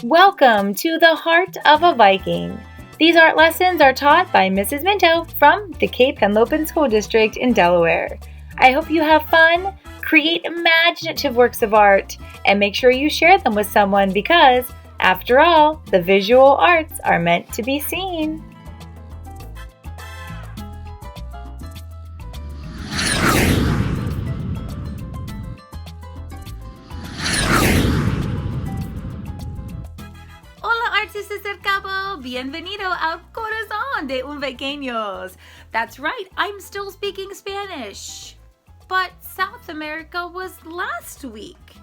Welcome to the Heart of a Viking. These art lessons are taught by Mrs. Minto from the Cape Henlopen School District in Delaware. I hope you have fun, create imaginative works of art, and make sure you share them with someone because, after all, the visual arts are meant to be seen. Artistas del Cabo, bienvenido al corazón de un viqueños. That's right, I'm still speaking Spanish. But South America was last week.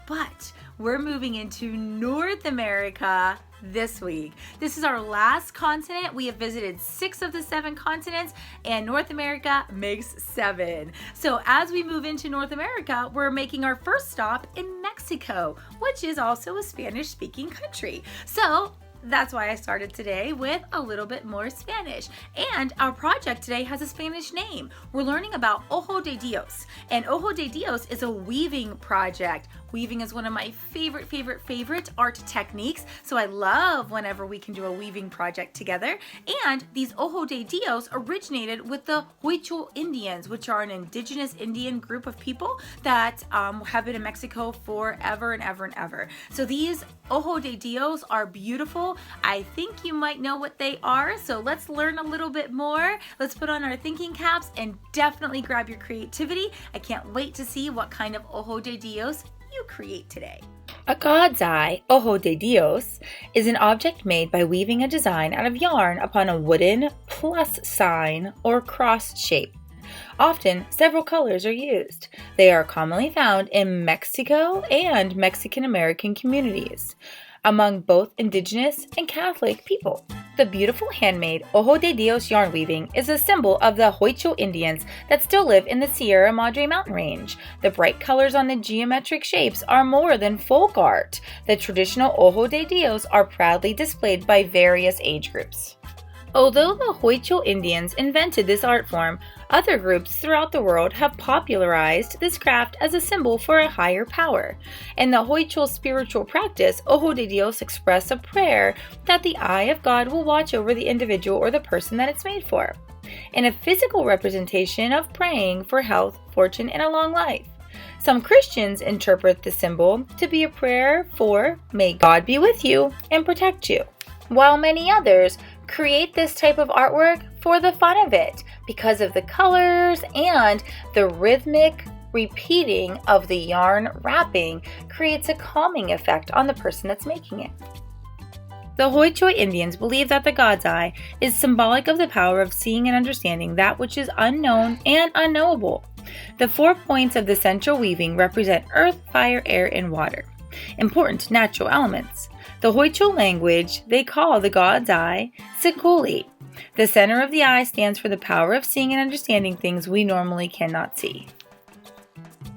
But we're moving into North America this week. This is our last continent. We have visited 6 of the 7 continents, and North America makes 7. So as we move into North America, we're making our first stop in Mexico, which is also a Spanish-speaking country. So that's why I started today with a little bit more Spanish. And our project today has a Spanish name. We're learning about Ojo de Dios. And Ojo de Dios is a weaving project. Weaving is one of my favorite art techniques. So I love whenever we can do a weaving project together. And these Ojo de Dios originated with the Ojo Indians, which are an indigenous Indian group of people that have been in Mexico forever and ever and ever. So these Ojo de Dios are beautiful. I think you might know what they are. So let's learn a little bit more. Let's put on our thinking caps and definitely grab your creativity. I can't wait to see what kind of Ojo de Dios you create today. A god's eye, Ojo de Dios, is an object made by weaving a design out of yarn upon a wooden plus sign or cross shape. Often, several colors are used. They are commonly found in Mexico and Mexican American communities, among both indigenous and Catholic people. The beautiful handmade Ojo de Dios yarn weaving is a symbol of the Ojo Indians that still live in the Sierra Madre mountain range. The bright colors on the geometric shapes are more than folk art. The traditional Ojo de Dios are proudly displayed by various age groups. Although the Ojo Indians invented this art form, other groups throughout the world have popularized this craft as a symbol for a higher power. In the Ojo spiritual practice, Ojo de Dios express a prayer that the eye of God will watch over the individual or the person that it's made for, and a physical representation of praying for health, fortune, and a long life. Some Christians interpret the symbol to be a prayer for, may God be with you and protect you, while many others create this type of artwork for the fun of it because of the colors and the rhythmic repeating of the yarn wrapping creates a calming effect on the person that's making it. The Ojo Indians believe that the god's eye is symbolic of the power of seeing and understanding that which is unknown and unknowable. The 4 points of the central weaving represent earth, fire, air, and water, important natural elements. The Ojo language, they call the god's eye Sikuli. The center of the eye stands for the power of seeing and understanding things we normally cannot see.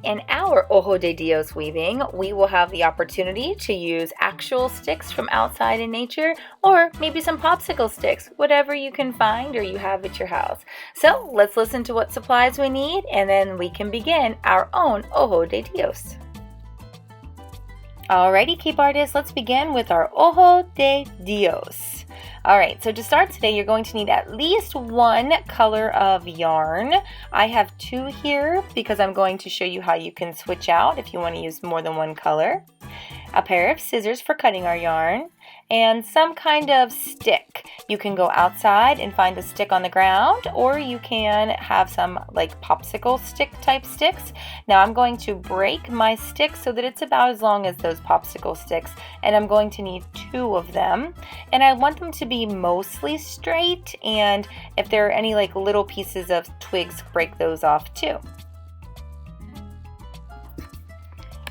In our Ojo de Dios weaving, we will have the opportunity to use actual sticks from outside in nature or maybe some popsicle sticks, whatever you can find or you have at your house. So let's listen to what supplies we need and then we can begin our own Ojo de Dios. Alrighty, Cape artists, let's begin with our Ojo de Dios. Alright, so to start today, you're going to need at least 1 color of yarn. I have 2 here because I'm going to show you how you can switch out if you want to use more than 1 color. A pair of scissors for cutting our yarn, and some kind of stick. You can go outside and find a stick on the ground, or you can have some like popsicle stick type sticks. Now I'm going to break my stick so that it's about as long as those popsicle sticks, and I'm going to need 2 of them. And I want them to be mostly straight, and if there are any like little pieces of twigs, break those off too.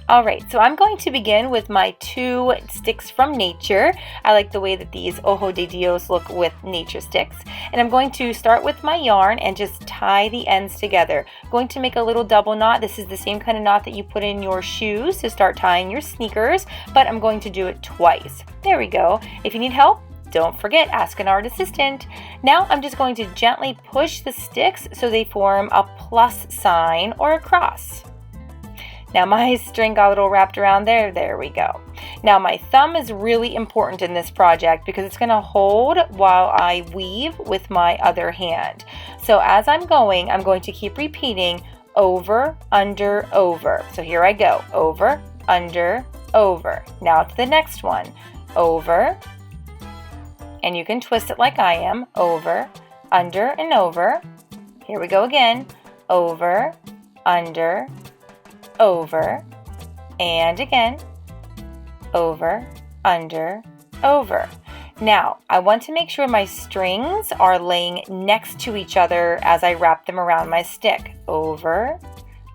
Alright, so I'm going to begin with my 2 sticks from nature. I like the way that these Ojo de Dios look with nature sticks. And I'm going to start with my yarn and just tie the ends together. I'm going to make a little double knot. This is the same kind of knot that you put in your shoes to start tying your sneakers, but I'm going to do it twice. There we go. If you need help, don't forget, ask an art assistant. Now I'm just going to gently push the sticks so they form a plus sign or a cross. Now my string got a little wrapped around there. There we go. Now my thumb is really important in this project because it's going to hold while I weave with my other hand. So as I'm going to keep repeating over, under, over. So here I go. Over, under, over. Now to the next one. Over, and you can twist it like I am. Over, under, and over. Here we go again. Over, under, over, and again. Over, under, over. Now, I want to make sure my strings are laying next to each other as I wrap them around my stick. Over,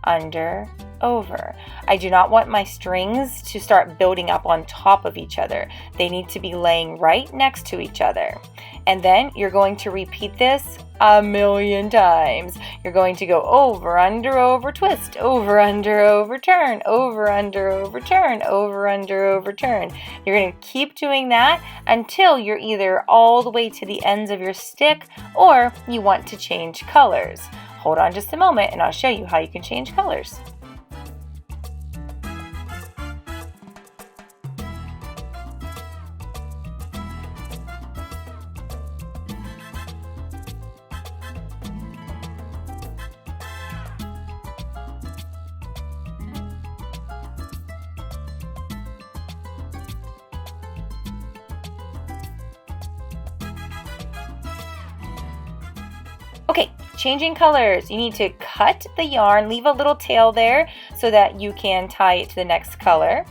under, over. I do not want my strings to start building up on top of each other. They need to be laying right next to each other. And then you're going to repeat this a million times. You're going to go over, under, over, twist, over, under, over, turn, over, under, over, turn, over, under, over, turn. You're going to keep doing that until you're either all the way to the ends of your stick or you want to change colors. Hold on just a moment and I'll show you how you can change colors. Okay, changing colors. You need to cut the yarn, leave a little tail there so that you can tie it to the next color.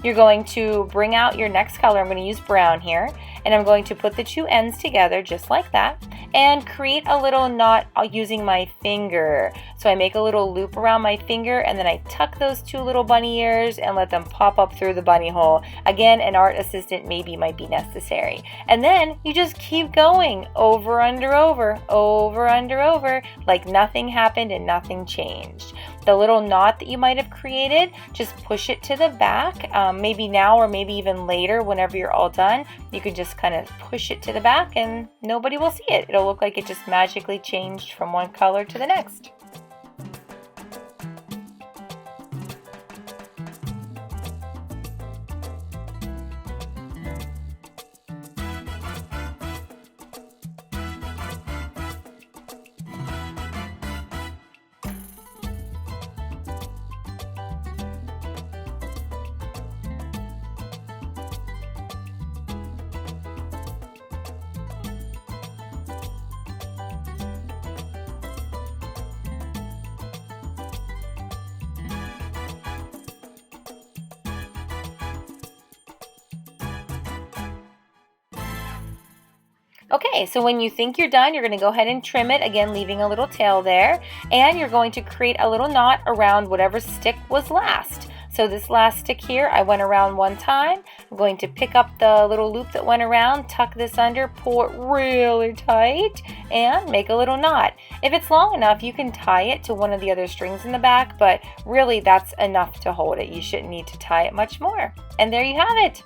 You're going to bring out your next color. I'm going to use brown here, and I'm going to put the two ends together just like that and create a little knot using my finger. So I make a little loop around my finger and then I tuck those two little bunny ears and let them pop up through the bunny hole. Again, an art assistant maybe might be necessary. And then you just keep going over, under, over, over, under, over, like nothing happened and nothing changed. The little knot that you might have created, just push it to the back, maybe now or maybe even later whenever you're all done. You can just kind of push it to the back and nobody will see it. It'll look like it just magically changed from one color to the next. Okay, so when you think you're done, you're going to go ahead and trim it, again leaving a little tail there, and you're going to create a little knot around whatever stick was last. So this last stick here, I went around one time. I'm going to pick up the little loop that went around, tuck this under, pull it really tight, and make a little knot. If it's long enough, you can tie it to one of the other strings in the back, but really that's enough to hold it. You shouldn't need to tie it much more. And there you have it.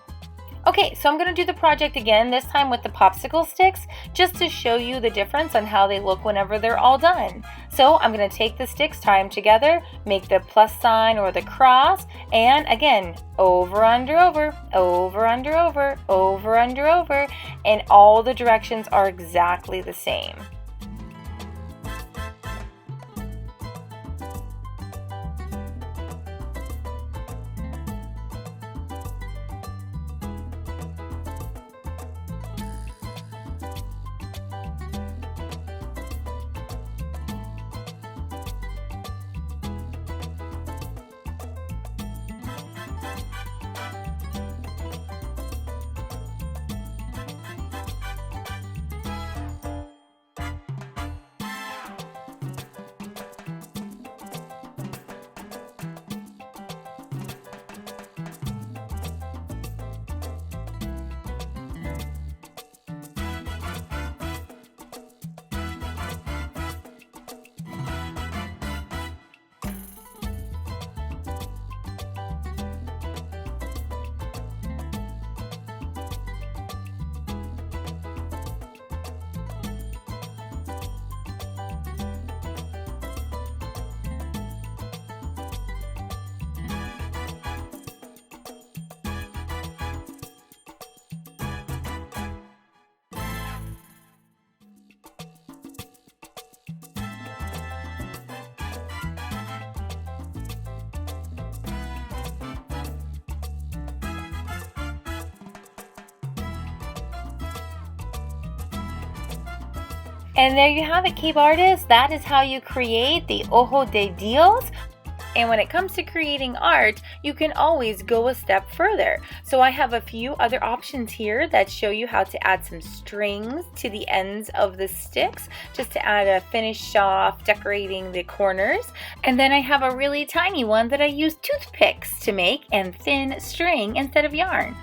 Okay, so I'm going to do the project again, this time with the popsicle sticks, just to show you the difference on how they look whenever they're all done. So I'm going to take the sticks, tie them together, make the plus sign or the cross, and again, over, under, over, over, under, over, over, under, over, and all the directions are exactly the same. And there you have it, Cape artists. That is how you create the Ojo de Dios. And when it comes to creating art, you can always go a step further. So I have a few other options here that show you how to add some strings to the ends of the sticks, just to add a finish off, decorating the corners. And then I have a really tiny one that I use toothpicks to make and thin string instead of yarn.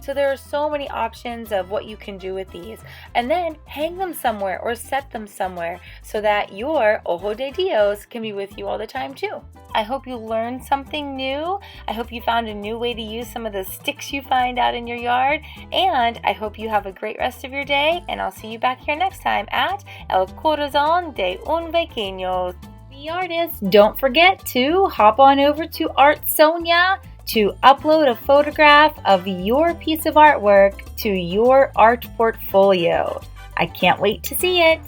So there are so many options of what you can do with these. And then hang them somewhere or set them somewhere so that your Ojo de Dios can be with you all the time too. I hope you learned something new. I hope you found a new way to use some of the sticks you find out in your yard. And I hope you have a great rest of your day. And I'll see you back here next time at El Corazón de un Pequeño. The artists, don't forget to hop on over to Artsonia to upload a photograph of your piece of artwork to your art portfolio. I can't wait to see it.